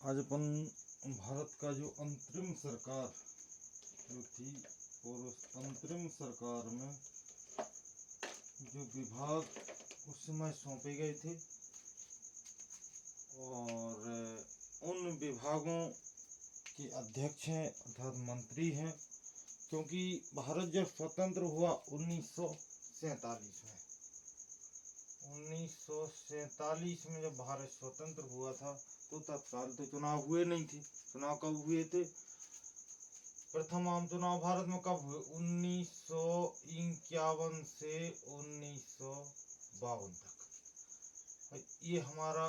आज अपन भारत का जो अंतरिम सरकार जो थी और उस अंतरिम सरकार में जो विभाग उस समय सौंपे गए थे और उन विभागों के अध्यक्ष हैं अर्थात मंत्री हैं, क्योंकि भारत जब स्वतंत्र हुआ 1947 में 1947 में जब भारत स्वतंत्र हुआ था तो तत्काल तो चुनाव हुए नहीं थे। चुनाव कब हुए थे? प्रथम आम चुनाव भारत में कब हुए? 1951 से 1952 तक। ये हमारा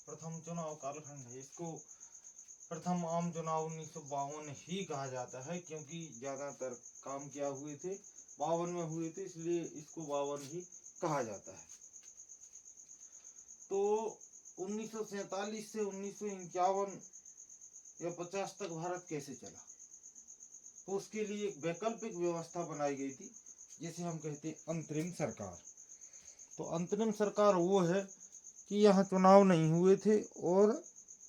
प्रथम चुनाव कालखंड है। इसको प्रथम आम चुनाव 1952 ही कहा जाता है, क्योंकि ज्यादातर काम क्या हुए थे 52 में हुए थे, इसलिए इसको 52 ही कहा जाता है। तो 1947 से 1951 या 50 तक भारत कैसे चला, तो उसके लिए एक वैकल्पिक व्यवस्था बनाई गई थी जिसे हम कहते हैं अंतरिम सरकार। तो अंतरिम सरकार वो है कि यहाँ चुनाव नहीं हुए थे और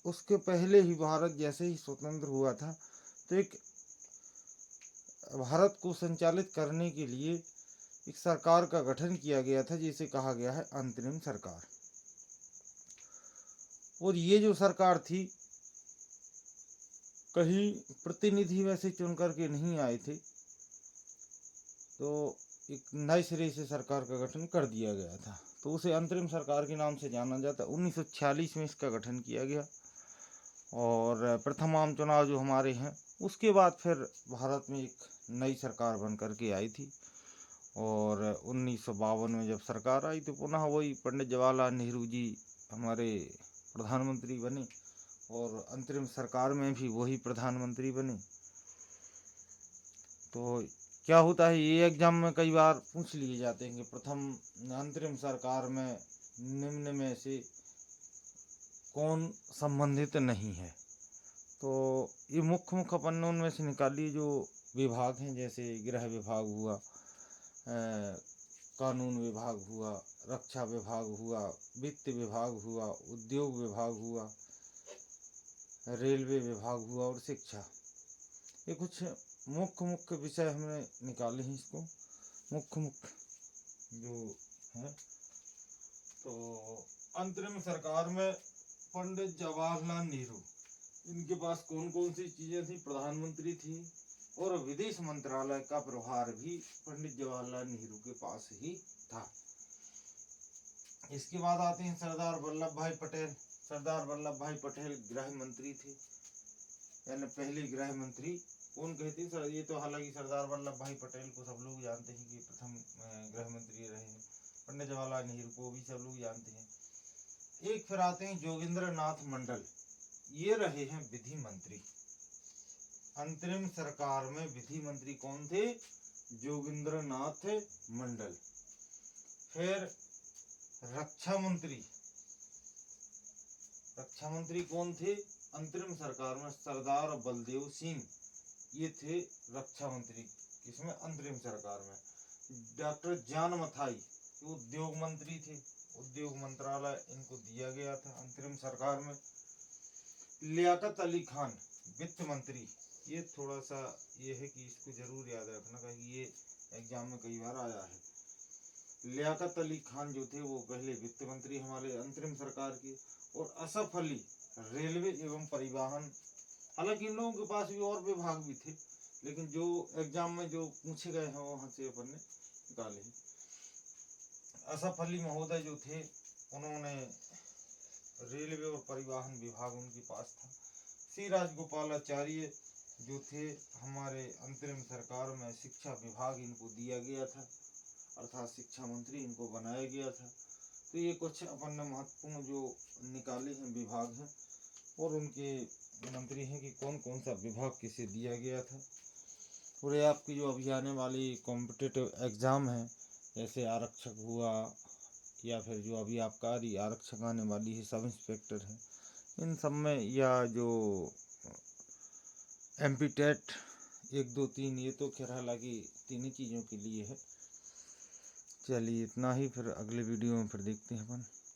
उसके पहले ही भारत जैसे ही स्वतंत्र हुआ था तो एक भारत को संचालित करने के लिए एक सरकार का गठन किया गया था जिसे कहा गया है अंतरिम सरकार। और ये जो सरकार थी, कहीं प्रतिनिधि वैसे चुन करके नहीं आए थे, तो एक नए सिरे से सरकार का गठन कर दिया गया था, तो उसे अंतरिम सरकार के नाम से जाना जाता। 1946 में इसका गठन किया गया और प्रथम आम चुनाव जो हमारे हैं उसके बाद फिर भारत में एक नई सरकार बन करके आई थी। और 1952 में जब सरकार आई तो पुनः वही पंडित जवाहरलाल नेहरू जी हमारे प्रधानमंत्री बने और अंतरिम सरकार में भी वही प्रधानमंत्री बने। तो क्या होता है, ये एग्जाम में कई बार पूछ लिए जाते हैं कि प्रथम अंतरिम सरकार में निम्न में से कौन संबंधित नहीं है। तो ये मुख्य अपन ने उनमें से निकाली जो विभाग हैं, जैसे गृह विभाग हुआ, कानून विभाग हुआ, रक्षा विभाग हुआ, वित्त विभाग हुआ, उद्योग विभाग हुआ, रेलवे विभाग हुआ और शिक्षा। ये कुछ मुख्य विषय हमने निकाले हैं, इसको मुख्य जो है। तो अंतरिम सरकार में पंडित जवाहरलाल नेहरू, इनके पास कौन कौन सी चीजें थी? प्रधानमंत्री थी और विदेश मंत्रालय का प्रभार भी पंडित जवाहरलाल नेहरू के पास ही था। इसके बाद आते हैं सरदार वल्लभ भाई पटेल। सरदार वल्लभ भाई पटेल गृह मंत्री थे, यानी पहले गृह मंत्री। कौन कहते हैं सर? ये तो हालांकि सरदार वल्लभ भाई पटेल को सब लोग जानते हैं कि प्रथम गृह मंत्री रहे हैं। पंडित जवाहरलाल नेहरू को भी सब लोग जानते हैं। एक फिर आते हैं जोगिंद्र नाथ मंडल, ये रहे हैं विधि मंत्री। अंतरिम सरकार में विधि मंत्री कौन थे? जोगिंद्र नाथ मंडल। फिर रक्षा मंत्री, रक्षा मंत्री कौन थे अंतरिम सरकार में? सरदार बलदेव सिंह, ये थे रक्षा मंत्री। किसमें? अंतरिम सरकार में। डॉक्टर जान मथाई उद्योग मंत्री थे, उद्योग मंत्रालय इनको दिया गया था अंतरिम सरकार में। लियाकत अली खान वित्त मंत्री, ये थोड़ा सा ये है कि इसको जरूर याद रखना, क्योंकि ये एग्जाम में कई बार आया है। लियाकत अली खान जो थे वो पहले वित्त मंत्री हमारे अंतरिम सरकार के। और असफ अली रेलवे एवं परिवहन। हालांकि इन लोगों के पास भी और विभाग भी थे, लेकिन जो एग्जाम में जो पूछे गए हैं वहां से अपन ने निकाले। असफ अली महोदय जो थे उन्होंने रेलवे और परिवहन विभाग उनके पास था। सी राजगोपालाचार्य जो थे हमारे अंतरिम सरकार में शिक्षा विभाग इनको दिया गया था, अर्थात शिक्षा मंत्री इनको बनाया गया था। तो ये कुछ अपन ने महत्वपूर्ण जो निकाले हैं विभाग हैं और उनके मंत्री हैं कि कौन कौन सा विभाग किसे दिया गया था। और ये आपकी जो अभी आने वाली कॉम्पिटिटिव एग्ज़ाम है, जैसे आरक्षक हुआ या फिर जो अभी आबकारी आरक्षक आने वाली है, सब इंस्पेक्टर है, इन सब में, या जो MP टेट 1 2 3, ये तो खैर हालांकि 3 ही चीज़ों के लिए है। चलिए इतना ही, फिर अगले वीडियो में फिर देखते हैं अपन।